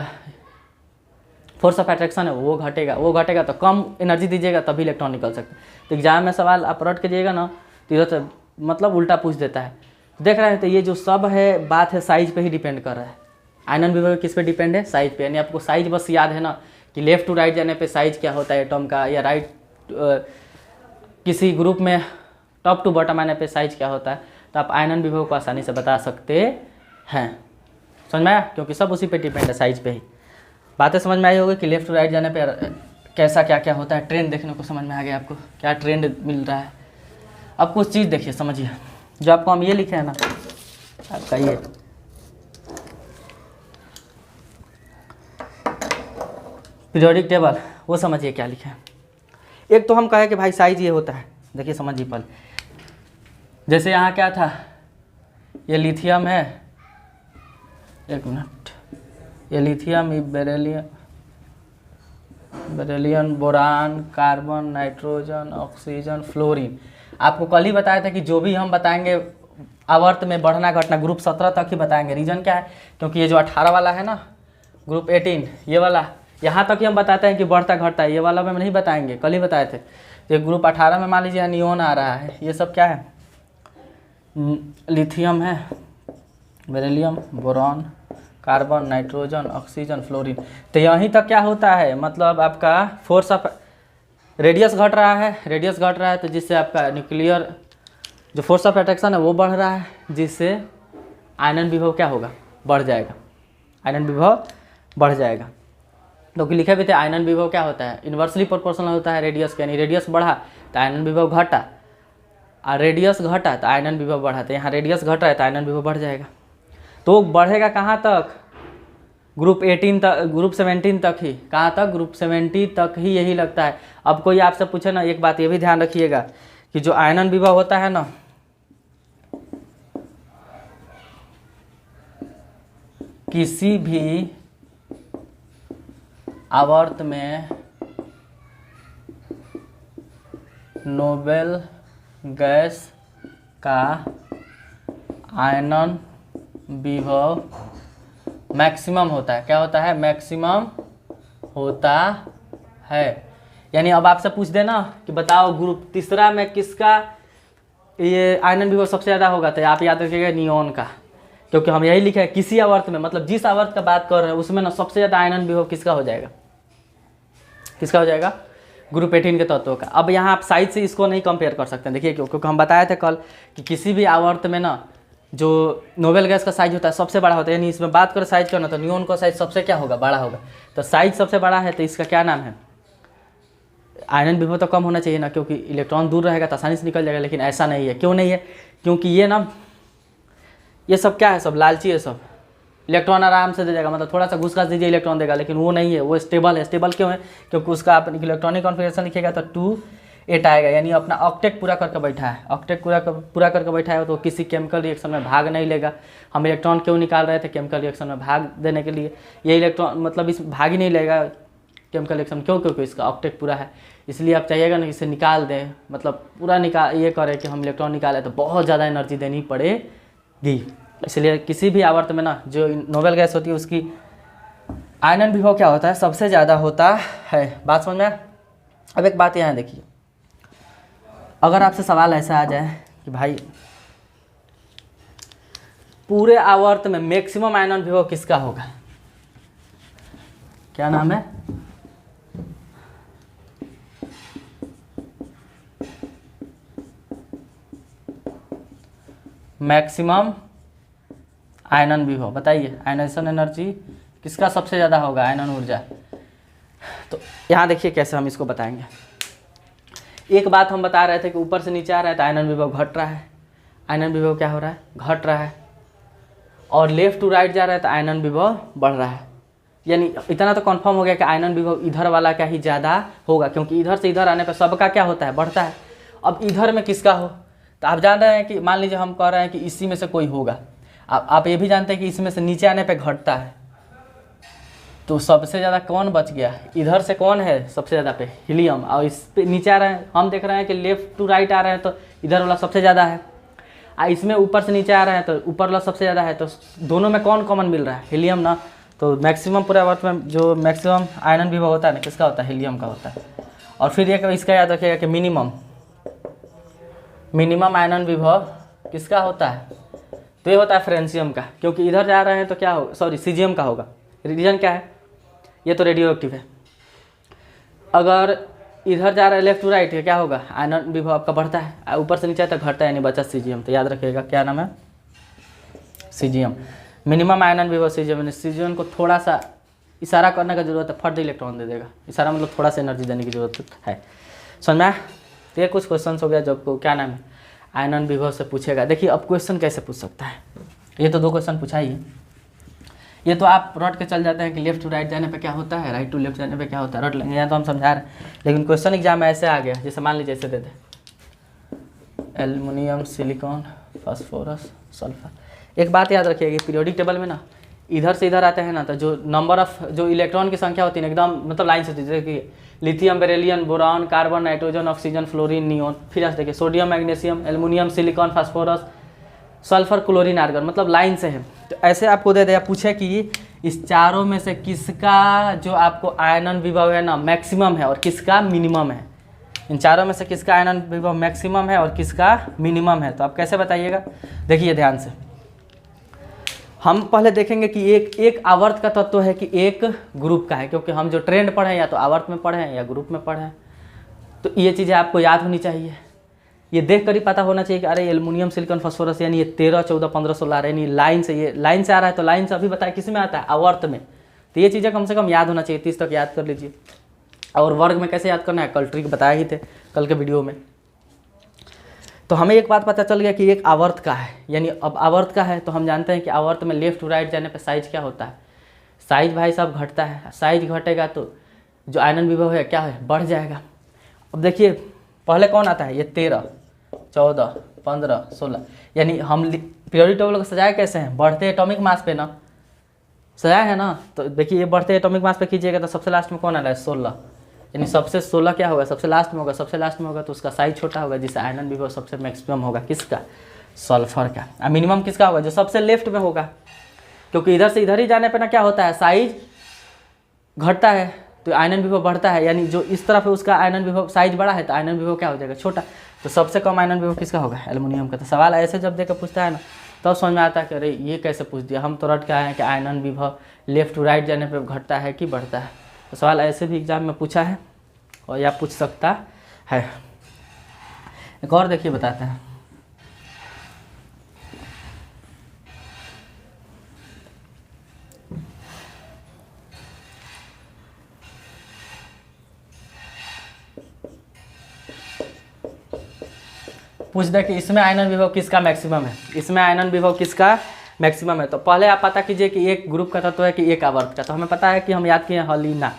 फोर्स ऑफ अट्रैक्शन है वो घटेगा तो कम एनर्जी दीजिएगा तभी इलेक्ट्रॉन निकल सकता है। तो एग्जाम में सवाल आप रट के जाइएगा ना तो इधर से मतलब उल्टा पूछ देता है। देख रहे हैं, तो ये जो सब है बात है साइज पे ही डिपेंड कर रहा है। आयनन विभव किस पे डिपेंड है, साइज पे। यानी आपको साइज बस याद है ना कि लेफ्ट टू राइट जाने पे साइज क्या होता है एटम का, या राइट किसी ग्रुप में टॉप टू बॉटम आने पे साइज क्या होता है, तो आप आयनन विभव को आसानी से बता सकते हैं। समझ में आया, क्योंकि सब उसी पे डिपेंड है, साइज पे ही। बातें समझ में आई होगी कि लेफ्ट टू राइट जाने पे कैसा क्या क्या होता है, ट्रेंड देखने को समझ में आ गया आपको, क्या ट्रेंड मिल रहा है। अब कुछ चीज़ देखिए, समझिए, जो आपको हम ये लिखे हैं ना, आपका ये पीरियोडिक टेबल, वो समझिए क्या लिखे हैं। एक तो हम कहे कि भाई साइज ये होता है, देखिए समझिए पहले, जैसे यहाँ क्या था, ये लिथियम है, एक मिनट, ये लिथियम, ये beryllium, boron, carbon, nitrogen, oxygen, fluorine. आपको कल ही बताया था कि जो भी हम बताएंगे आवर्त में बढ़ना घटना ग्रुप 17 तक ही बताएंगे। रीजन क्या है, क्योंकि ये जो 18 वाला है ना, ग्रुप 18, ये वाला यहाँ तक ही हम बताते हैं कि बढ़ता घटता है, ये वाला में नहीं बताएंगे, कल ही बताए थे। तो ग्रुप 18 में मान लीजिए नियोन आ रहा है, ये सब क्या है, लिथियम है, beryllium, boron, carbon, nitrogen, oxygen, fluorine. तो यहीं तक क्या होता है, मतलब आपका फोर्स ऑफ रेडियस घट रहा है, तो जिससे आपका न्यूक्लियर जो फोर्स ऑफ अट्रैक्शन है वो बढ़ रहा है, जिससे आयनन विभव क्या होगा, बढ़ जाएगा, आयनन विभव बढ़ जाएगा। क्योंकि लिखे भी थे आयनन विभव क्या होता है, इन्वर्सली प्रोपोर्शनल होता है रेडियस के, यानी रेडियस बढ़ा तो आयनन विभव घटा, और रेडियस घटा तो आयनन विभव बढ़ा। तो यहाँ रेडियस घट रहा है तो आयनन विभव बढ़ जाएगा। तो बढ़ेगा कहाँ तक, ग्रुप 18 तक, ग्रुप 17 तक ही। कहाँ तक, ग्रुप 70 तक ही यही लगता है। अब कोई आपसे पूछे ना, एक बात ये भी ध्यान रखिएगा कि जो आयनन विभव होता है ना, किसी भी आवर्त में नोबेल गैस का आयनन विभव मैक्सिमम होता है। क्या होता है? मैक्सिमम होता है। यानी अब आपसे पूछ देना कि बताओ ग्रुप तीसरा में किसका ये आयनन विभव सबसे ज़्यादा होगा, तो आप याद रखिएगा नियॉन का, क्योंकि हम यही लिखे हैं किसी आवर्त में, मतलब जिस आवर्त का बात कर रहे हैं उसमें ना सबसे ज़्यादा आयनन विभव किसका हो जाएगा? किसका हो जाएगा? ग्रुप 18 के तत्वों का। अब यहाँ आप साइज से इसको नहीं कंपेयर कर सकते हैं, देखिए क्यों, क्योंकि हम बताए थे कल कि किसी भी आवर्त में ना जो नोबेल गैस का साइज होता है सबसे बड़ा होता है। यानी इसमें बात करें साइज का ना, तो नियॉन का साइज सबसे क्या होगा? बड़ा होगा। तो साइज सबसे बड़ा है तो इसका क्या नाम है? आयनन विभव तो कम होना चाहिए ना, क्योंकि इलेक्ट्रॉन दूर रहेगा तो आसानी से निकल जाएगा, लेकिन ऐसा नहीं है। क्यों नहीं है? क्योंकि ये ना, ये सब क्या है? सब लालची है। सब इलेक्ट्रॉन आराम से दे जाएगा, मतलब थोड़ा सा घुस घास दीजिए इलेक्ट्रॉन देगा, लेकिन वो नहीं है, वो स्टेबल है। स्टेबल क्यों है? क्योंकि उसका आप इलेक्ट्रॉनिक कॉन्फिगरेशन लिखिएगा तो 2 8 आएगा, यानी अपना ऑक्टेट पूरा करके बैठा है। ऑक्टेट पूरा करके बैठा है तो किसी केमिकल रिएक्शन में भाग नहीं लेगा। हम इलेक्ट्रॉन क्यों निकाल रहे थे? केमिकल रिएक्शन में भाग देने के लिए। ये इलेक्ट्रॉन मतलब इस भाग ही नहीं लेगा केमिकल रिएक्शन, क्यों? क्योंकि इसका ऑक्टेट पूरा है। इसलिए आप चाहिएगा ना इसे निकाल दें, मतलब पूरा निकाल, ये करें कि हम इलेक्ट्रॉन निकालें, तो बहुत ज़्यादा एनर्जी देनी पड़ेगी। इसलिए किसी भी आवर्त में ना जो नोबेल गैस होती है उसकी आयनन विभव क्या होता है? सबसे ज़्यादा होता है। बात समझ में? अब एक बात यहाँ देखिए, अगर आपसे सवाल ऐसा आ जाए कि भाई पूरे आवर्त में मैक्सिमम आयनन विभव किसका होगा? क्या नाम है? मैक्सिमम आयनन विभव, बताइए। आयनाइजेशन एनर्जी किसका सबसे ज़्यादा होगा? आयनन ऊर्जा। तो यहाँ देखिए कैसे हम इसको बताएंगे। एक बात हम बता रहे थे कि ऊपर से नीचे आ रहा है तो आयनन विभव घट रहा है। आयनन विभव क्या हो रहा है? घट रहा है। और लेफ्ट टू राइट जा रहा है तो आयनन विभव बढ़ रहा है। यानी इतना तो कंफर्म हो गया कि आयनन विभव इधर वाला का ही ज़्यादा होगा, क्योंकि इधर से इधर आने पर सबका क्या होता है? बढ़ता है। अब इधर में किसका हो? तो आप जान रहे हैं कि मान लीजिए हम कह रहे हैं कि इसी में से कोई होगा, आप ये भी जानते हैं कि इसमें से नीचे आने पे घटता है, तो सबसे ज़्यादा कौन बच गया? इधर से कौन है सबसे ज़्यादा पे? हीलियम। और इस पे नीचे आ रहे हैं, हम देख रहे हैं कि लेफ्ट टू राइट आ रहे हैं तो इधर वाला सबसे ज़्यादा है। इसमें ऊपर से नीचे आ रहे हैं तो ऊपर वाला सबसे ज़्यादा है। तो दोनों में कौन कॉमन मिल रहा है? हीलियम ना। तो मैक्सिमम पूरे आवर्त में जो मैक्सिमम आयनन विभव होता है ना, किसका होता है? हीलियम का होता है। और फिर एक इसका याद रखिएगा कि मिनिमम आयनन विभव किसका होता है? तो ये होता है फ्रेंशियम का, क्योंकि इधर जा रहे हैं तो क्या होगा? सॉरी, सीजियम का होगा। रीजन क्या है? ये तो रेडियो एक्टिव है। अगर इधर जा रहा है लेफ्ट टू राइट, क्या होगा? आयनन विभव आपका बढ़ता है, ऊपर से नीचे तक घटता है, यानी बचा सीजियम। तो याद रखिएगा क्या नाम है? सीजियम। मिनिमम आयनन विभव सीजियम। सीजियम को थोड़ा सा इशारा करने का जरूरत है, फट इलेक्ट्रॉन दे देगा। इशारा मतलब थोड़ा सा एनर्जी देने की जरूरत है। समझ में? तो ये कुछ क्वेश्चन हो गया जो आपको क्या नाम है? आयनन विभव से पूछेगा। देखिए अब क्वेश्चन कैसे पूछ सकता है, ये तो 2 क्वेश्चन पूछा ही। ये तो आप रट के चल जाते हैं कि लेफ्ट टू राइट जाने पे क्या होता है, राइट टू लेफ्ट जाने पे क्या होता है, रट लेंगे। यहाँ तो हम समझा रहे हैं, लेकिन क्वेश्चन एग्जाम में ऐसे आ गया, जैसे मान लीजिए ऐसे दे दे, एल्युमिनियम, सिलिकॉन, फास्फोरस, सल्फर। एक बात याद रखिएगा, पीरियोडिक टेबल में ना इधर से इधर आते हैं ना, तो जो नंबर ऑफ जो इलेक्ट्रॉन की संख्या होती है एकदम मतलब लाइन से, जैसे कि lithium, beryllium, boron, carbon, nitrogen, oxygen, fluorine, neon. फिर ऐसे देखिए sodium, magnesium, aluminium, silicon, phosphorus, sulphur, chlorine, argon, मतलब लाइन से है। तो ऐसे आपको दे दिया, पूछे कि इस चारों में से किसका जो आपको आयनन विभव है ना मैक्सिमम है और किसका मिनिमम है। इन चारों में से किसका आयनन विभव मैक्सिमम है और किसका मिनिमम है, तो आप कैसे बताइएगा? देखिए ध्यान से, हम पहले देखेंगे कि एक आवर्त का तत्व है कि एक ग्रुप का है, क्योंकि हम जो ट्रेंड पढ़े या तो आवर्त में पढ़े हैं या ग्रुप में पढ़े हैं। तो ये चीज़ें आपको याद होनी चाहिए। ये देख कर ही पता होना चाहिए कि अरे एल्युमिनियम, सिलिकॉन, फास्फोरस, यानी ये 13, 14, 15, 16 आ रहा है, यानी लाइन से, ये लाइन से आ रहा है। तो लाइन से अभी बताया किस में आता है? आवर्त में। तो ये चीज़ें कम से कम याद होना चाहिए, 30 तक याद कर लीजिए। और वर्ग में कैसे याद करना है, कल ट्रिक बताया ही थे कल के वीडियो में। तो हमें एक बात पता चल गया कि एक आवर्त का है, यानी अब आवर्त का है तो हम जानते हैं कि आवर्त में लेफ्ट टू राइट जाने पर साइज क्या होता है? साइज भाई साहब घटता है। साइज घटेगा तो जो आयनन विभव है क्या है? बढ़ जाएगा। अब देखिए पहले कौन आता है? ये 13, 14, 15, 16, यानी हम पीरियोडिक टेबल को सजाए कैसे हैं? बढ़ते एटॉमिक मास पे ना। सही है ना। तो देखिए ये बढ़ते एटॉमिक मास पे कीजिएगा तो सबसे लास्ट में कौन आ रहा है 16, यानी सबसे 16 क्या होगा सबसे लास्ट में होगा, सबसे लास्ट में होगा तो उसका साइज छोटा होगा, जिससे आयरन विभव सबसे मैक्सिमम होगा किसका, सल्फर का। और मिनिमम किसका होगा, जो सबसे लेफ्ट में होगा, क्योंकि इधर से इधर ही जाने पर ना क्या होता है साइज घटता है तो आयरन विभव बढ़ता है, यानी जो इस तरफ है उसका आयरन विभव साइज बड़ा है तो आयरन विभव क्या हो जाएगा छोटा। तो सबसे कम आयरन विभव किसका होगा, एल्युमिनियम का। तो सवाल ऐसे जब देकर पूछता है ना तब समझ में आता है कि अरे ये कैसे पूछ दिया, हम तो रट के आए हैं कि आयरन विभव लेफ्ट टू राइट जाने पर घटता है कि बढ़ता है। तो सवाल ऐसे भी एग्जाम में पूछा है और या पूछ सकता है। एक और देखिए बताते हैं, पूछ दे कि इसमें आयनन विभव किसका मैक्सिमम है, इसमें आयनन विभव किसका मैक्सिमम है। तो पहले आप पता कीजिए कि एक ग्रुप का तत्व है कि एक आवर्त का। तो हमें पता है कि हम याद किए हलीना,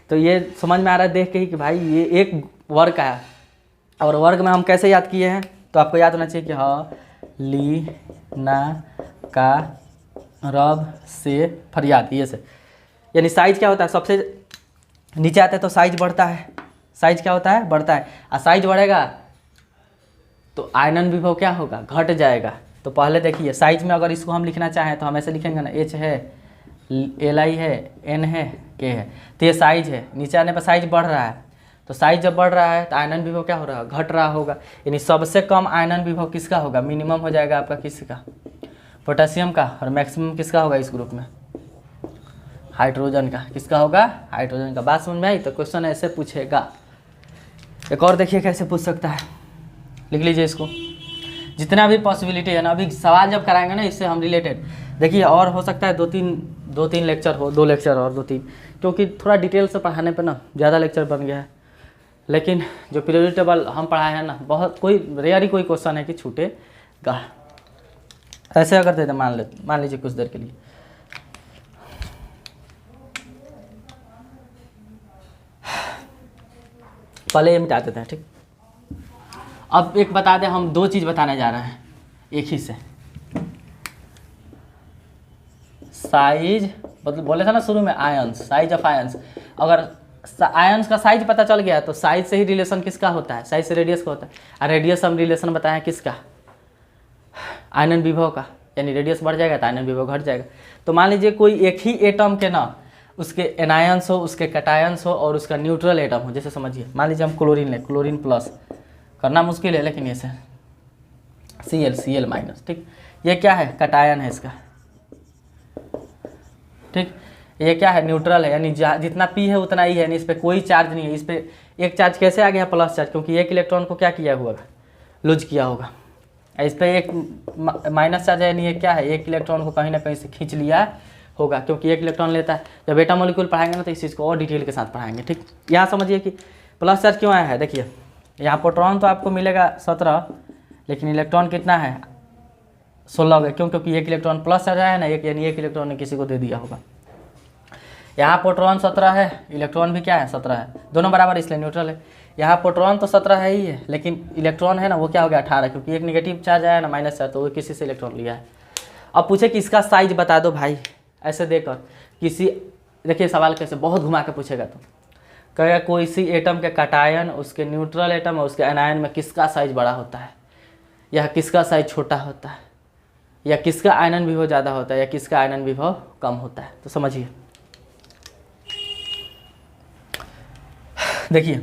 तो ये समझ में आ रहा है देख के ही कि भाई ये एक वर्ग का है। और वर्ग में हम कैसे याद किए हैं, तो आपको याद होना चाहिए कि हलीना का रब से फरियाद, ये से। यानी साइज क्या होता है, सबसे नीचे आते हैं तो साइज बढ़ता है, साइज क्या होता है बढ़ता है, और साइज बढ़ेगा तो आयनन विभव क्या होगा घट जाएगा। तो पहले देखिए साइज में अगर इसको हम लिखना चाहें तो हम ऐसे लिखेंगे ना, एच है, एल आई है, एन है, के है। तो ये साइज है, नीचे आने पर साइज बढ़ रहा है, तो साइज जब बढ़ रहा है तो आयनन विभव क्या हो रहा है घट रहा होगा। यानी सबसे कम आयनन विभव किसका होगा, मिनिमम हो जाएगा आपका किसका, पोटेशियम का, और मैक्सिमम किसका होगा इस ग्रुप में, हाइड्रोजन का। किसका होगा, हाइड्रोजन का। बात समझ में आई। तो क्वेश्चन ऐसे पूछेगा। एक और देखिए कैसे पूछ सकता है, लिख लीजिए इसको। जितना भी पॉसिबिलिटी है ना, अभी सवाल जब कराएंगे ना इससे हम रिलेटेड, देखिए और हो सकता है दो तीन लेक्चर हो, 2 लेक्चर और 2-3, क्योंकि थोड़ा डिटेल से पढ़ाने पे ना ज़्यादा लेक्चर बन गया है। लेकिन जो पीरियोडिक टेबल हम पढ़ाए हैं ना, बहुत कोई रेयर ही कोई क्वेश्चन है कि छूटेगा। ऐसे अगर दे दे मान लीजिए कुछ देर के लिए, पहले ये मिटा देते हैं ठीक। अब एक बता दें, हम 2 चीज़ बताने जा रहे हैं एक ही से। साइज बोले था ना शुरू में, आयंस, साइज ऑफ आयंस। अगर आयंस का साइज पता चल गया तो साइज से ही रिलेशन किसका होता है, साइज से रेडियस का होता है। और रेडियस हम रिलेशन बताए हैं किसका, आयनन विभव का। यानी रेडियस बढ़ जाएगा तो आयनन विभव घट जाएगा। तो मान लीजिए कोई एक ही एटम के ना उसके एनायंस हो, उसके कैटायंस हो और उसका न्यूट्रल एटम हो। जैसे समझिए मान लीजिए हम क्लोरीन लें, क्लोरीन प्लस, करना मुश्किल है लेकिन ये से Cl माइनस, ठीक। ये क्या है, कैटायन है इसका, ठीक। ये क्या है, न्यूट्रल है, यानी जितना P है उतना ही है, यानी इस पर कोई चार्ज नहीं है। इस पर एक चार्ज कैसे आ गया, प्लस चार्ज, क्योंकि एक इलेक्ट्रॉन को क्या किया हुआ, लूज किया होगा। इस पर एक माइनस चार्ज है, यानी ये क्या है, एक इलेक्ट्रॉन को कहीं ना कहीं से खींच लिया होगा, क्योंकि एक इलेक्ट्रॉन लेता है। जब बेटा मॉलिक्यूल पढ़ाएंगे ना तो इस चीज़ को और डिटेल के साथ पढ़ाएंगे, ठीक। यहाँ समझिए कि प्लस चार्ज क्यों आया है। देखिए यहाँ प्रोटॉन तो आपको मिलेगा 17, लेकिन इलेक्ट्रॉन कितना है 16 हो गया। क्यों, क्योंकि एक इलेक्ट्रॉन प्लस चार्ज आया ना, एक यानी एक इलेक्ट्रॉन ने किसी को दे दिया होगा। यहाँ प्रोटॉन 17 है, इलेक्ट्रॉन भी क्या है 17 है, दोनों बराबर इसलिए न्यूट्रल है। यहाँ प्रोटॉन तो 17 है ही है, लेकिन इलेक्ट्रॉन है ना वो क्या हो गया 18, क्योंकि एक नेगेटिव चार्ज आया ना माइनस चार्ज, तो वो किसी से इलेक्ट्रॉन लिया है। अब पूछे कि इसका साइज बता दो भाई, ऐसे देकर किसी, देखिए सवाल कैसे बहुत घुमा के पूछेगा। तो कहेगा कोई सी एटम के कैटायन, उसके न्यूट्रल एटम और उसके एनायन में किसका साइज बड़ा होता है, या किसका साइज छोटा होता है, या किसका आयनन विभव ज़्यादा होता है, या किसका आयनन विभव कम होता है। तो समझिए, देखिए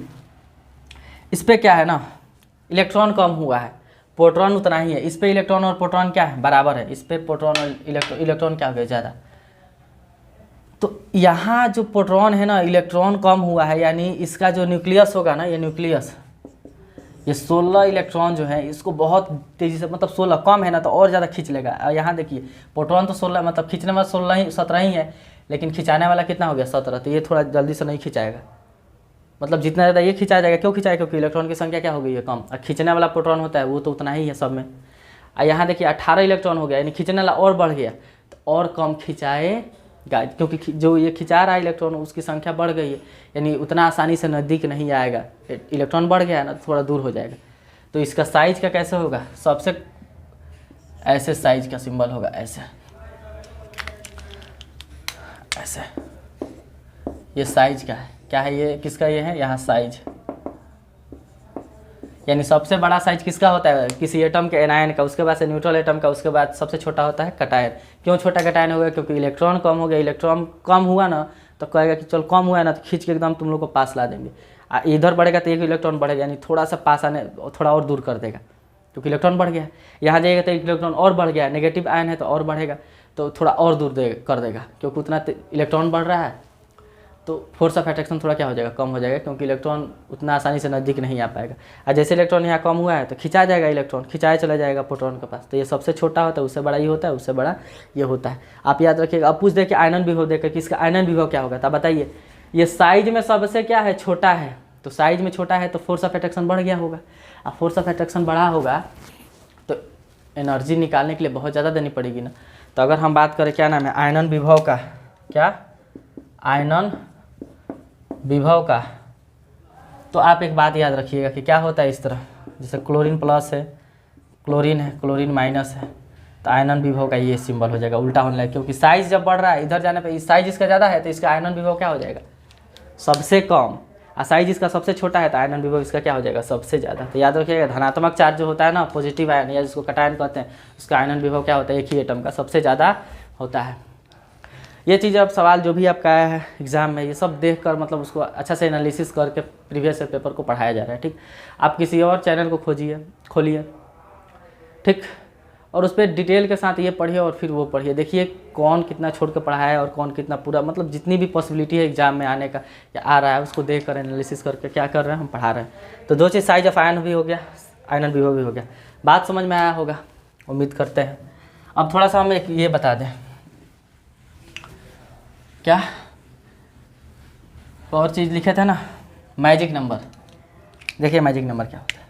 इस पर क्या है ना, इलेक्ट्रॉन कम हुआ है, प्रोटॉन उतना ही है। इस पर इलेक्ट्रॉन और प्रोटॉन क्या है बराबर है, इस पर प्रोटॉन और इलेक्ट्रॉन क्या हो गया ज़्यादा। तो यहाँ जो प्रोटॉन है ना, इलेक्ट्रॉन कम हुआ है, यानी इसका जो न्यूक्लियस होगा ना, ये न्यूक्लियस, ये 16 इलेक्ट्रॉन जो है इसको बहुत तेज़ी से, मतलब 16 कम है ना तो और ज़्यादा खींच लेगा। और यहाँ देखिए प्रोटॉन तो 16, मतलब खींचने वाला 17 ही है, लेकिन खिंचाने वाला कितना हो गया 17, तो ये थोड़ा जल्दी से नहीं खिंचाएगा। मतलब जितना ज़्यादा ये खिंचाया जाएगा, क्यों खिंचाएगा, क्योंकि इलेक्ट्रॉन की संख्या क्या हो गई है कम, और खींचने वाला प्रोटॉन होता है वो तो उतना ही है सब में। और यहाँ देखिए 18 इलेक्ट्रॉन हो गया, यानी खींचने वाला और बढ़ गया, तो और कम खिंचाएगा, क्योंकि जो ये खिंचा रहा है इलेक्ट्रॉन उसकी संख्या बढ़ गई है, यानी उतना आसानी से नज़दीक नहीं आएगा। इलेक्ट्रॉन बढ़ गया है ना तो थोड़ा दूर हो जाएगा। तो इसका साइज का कैसे होगा, सबसे ऐसे साइज का सिंबल होगा ऐसे, ऐसे। ये साइज का है, क्या है ये, किसका ये है, यहाँ साइज, यानी सबसे बड़ा साइज किसका होता है, किसी एटम के एनायन का, उसके बाद से न्यूट्रल एटम का, उसके बाद सबसे छोटा होता है कटायन। क्यों छोटा कटायन हो गया, क्योंकि इलेक्ट्रॉन कम हो गया। इलेक्ट्रॉन कम हुआ ना तो कहेगा कि चल कम हुआ है ना तो खींच के एकदम तुम लोग को पास ला देंगे। इधर बढ़ेगा तो एक इलेक्ट्रॉन बढ़ेगा, यानी थोड़ा सा पास आने थोड़ा और दूर कर देगा, क्योंकि इलेक्ट्रॉन बढ़ गया। यहाँ जाएगा तो इलेक्ट्रॉन और बढ़ गया, नेगेटिव आयन है तो और बढ़ेगा, तो थोड़ा और दूर कर देगा, क्योंकि उतना इलेक्ट्रॉन बढ़ रहा है तो फोर्स ऑफ अट्रैक्शन थोड़ा क्या हो जाएगा, कम हो जाएगा, क्योंकि इलेक्ट्रॉन उतना आसानी से नज़दीक नहीं आ पाएगा। और जैसे इलेक्ट्रॉन यहाँ कम हुआ है तो खिंचा जाएगा, इलेक्ट्रॉन खिंचाया चला जाएगा प्रोटॉन के पास। तो ये सबसे छोटा होता है, उससे बड़ा ये होता है, उससे बड़ा ये होता है। आप याद रखिएगा। अब पूछ दे कि आयनन विभव देकर कि इसका आयनन विभव क्या होगा, तो बताइए ये साइज में सबसे क्या है, छोटा है, तो साइज में छोटा है तो फोर्स ऑफ अट्रैक्शन बढ़ गया होगा। अब फोर्स ऑफ अट्रैक्शन बढ़ा होगा तो एनर्जी निकालने के लिए बहुत ज़्यादा देनी पड़ेगी ना। तो अगर हम बात करें क्या नाम है, आयनन विभव का, क्या आयनन विभव का, तो आप एक बात याद रखिएगा कि क्या होता है इस तरह, जैसे क्लोरीन प्लस है, क्लोरीन है, क्लोरीन माइनस है, तो आयनन विभव का ये सिंबल हो जाएगा, उल्टा होने लगा, क्योंकि साइज जब बढ़ रहा है इधर जाने पे, साइज इसका ज़्यादा है तो इसका आयनन विभव क्या हो जाएगा, सबसे कम। और साइज इसका सबसे छोटा है तो आयनन विभव इसका क्या हो जाएगा, सबसे ज़्यादा। तो याद रखिएगा धनात्मक चार्ज जो होता है ना, पॉजिटिव आयन या जिसको कटायन कहते हैं, उसका आयनन विभव क्या होता है, एक ही एटम का सबसे ज़्यादा होता है। ये चीज़ अब सवाल जो भी आपका आया है एग्ज़ाम में, ये सब देखकर मतलब उसको अच्छा से एनालिसिस करके प्रीवियस पेपर को पढ़ाया जा रहा है, ठीक। आप किसी और चैनल को खोलिए, ठीक, और उस पर डिटेल के साथ ये पढ़िए और फिर वो पढ़िए, देखिए कौन कितना छोड़ के पढ़ा है और कौन कितना पूरा, मतलब जितनी भी पॉसिबिलिटी है एग्जाम में आने का या आ रहा है उसको देख कर एनालिसिस करके क्या कर रहे हैं हम पढ़ा रहे हैं। तो दो चीज़, साइज ऑफ आयन भी हो गया, आयनन विभव भी हो गया। बात समझ में आया होगा, उम्मीद करते हैं। अब थोड़ा सा हम एक ये बता दें, क्या और चीज़ लिखे थे ना, मैजिक नंबर। देखिए मैजिक नंबर क्या होता है,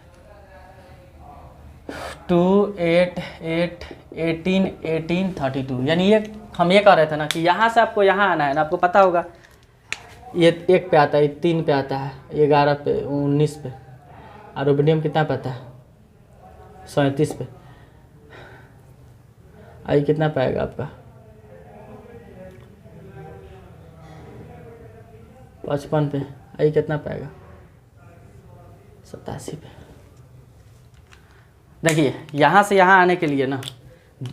2 8 8 18 18 32। यानी ये हम ये कह रहे थे ना कि यहाँ से आपको यहाँ आना है ना, आपको पता होगा ये 1 पे आता है, 3 पे आता है, 11 पे, 19 पे, और रुबिडियम कितना पे आता है, 37 पे। आई कितना पाएगा आपका, 55 पे। आई कितना पाएगा, 87 पे। देखिए यहाँ से यहाँ आने के लिए ना,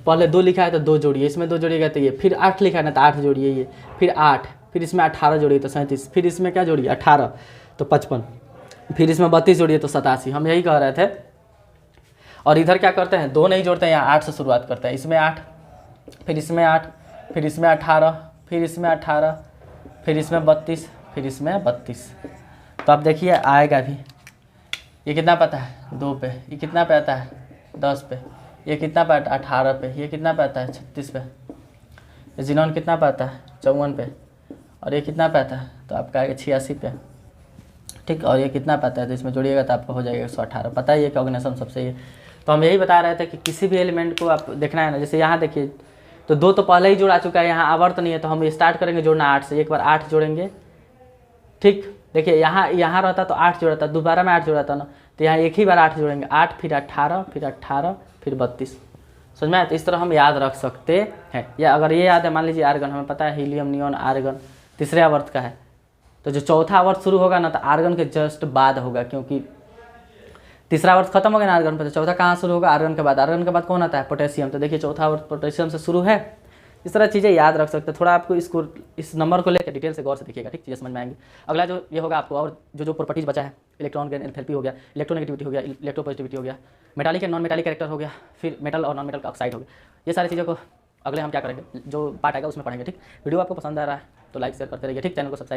पहले 2 लिखा है तो 2 जोड़िए, इसमें 2 जोड़िएगा तो ये, फिर 8 लिखा है ना तो 8 जोड़िए ये, फिर 8, फिर इसमें 18 जोड़िए तो 37, फिर इसमें क्या जोड़िए 18 तो 55, फिर इसमें 32 जोड़िए तो 87। हम यही कह रहे थे। और इधर क्या करते हैं, 2 नहीं जोड़ते हैं, यहाँ 8 से शुरुआत करते हैं, इसमें 8, फिर इसमें 8, फिर इसमें 18, फिर इसमें 18, फिर इसमें 32, फिर इसमें 32। तो आप देखिए आएगा भी, ये कितना पता है 2 पे, ये कितना पे आता है 10 पे, ये कितना पे आता है 18 पे, ये कितना पे आता है 36 पे, ये जिनॉन कितना पे आता है 54 पे, और ये कितना पे आता है तो आपका आएगा 86 पे, ठीक। और ये कितना पे आता है तो इसमें जोड़िएगा तो आपका हो जाएगा 118। पता ही है कि ऑर्गेनिज्म सबसे ये। तो हम यही बता रहे थे कि किसी भी एलिमेंट को आप देखना है ना, जैसे यहाँ देखिए तो 2 तो पहले ही जोड़ा चुका है, यहाँ आवर्त नहीं है, तो हम स्टार्ट करेंगे जोड़ना 8 से। एक बार 8 जोड़ेंगे, ठीक। देखिए यहाँ रहता तो 8 जोड़ता, दोबारा में 8 जोड़ता ना, तो यहाँ एक ही बार 8 जोड़ेंगे, 8 फिर 18 फिर 18 फिर 32। समझ में आया। तो इस तरह हम याद रख सकते हैं। या अगर ये याद है, मान लीजिए आर्गन, हमें पता है हीलियम नियॉन आर्गन तीसरे आवर्त का है, तो जो चौथा आवर्त शुरू होगा ना तो आर्गन के जस्ट बाद होगा, क्योंकि तीसरा आवर्त खत्म हो गया ना आर्गन पर, तो चौथा कहाँ शुरू होगा, आर्गन के बाद। आर्गन के बाद कौन आता है, पोटेशियम। तो देखिए चौथा आवर्त पोटेशियम से शुरू है। इस तरह चीज़ें याद रख सकते हैं। थोड़ा आपको इसको इस नंबर को लेकर डिटेल से गौर से देखिएगा, ठीक, चीज़ें समझ में आएंगी। अगला जो ये होगा आपको, और जो प्रॉपर्टीज़ बचा है, इलेक्ट्रॉन गेन एंथैल्पी हो गया, इलेक्ट्रोनेगेटिविटी हो गया, इलेक्ट्रोपॉजिटिविटी हो गया, metallic and non metallic character हो गया, फिर मेटल और नॉन मेटल का ऑक्साइड हो गया। ये सारी चीज़ों को अगले हम क्या करेंगे, जो पार्ट आएगा उसमें पढ़ेंगे, ठीक। वीडियो आपको पसंद आ रहा है तो लाइक शेयर करते रहिए, ठीक। चैनल को सब्सक्राइब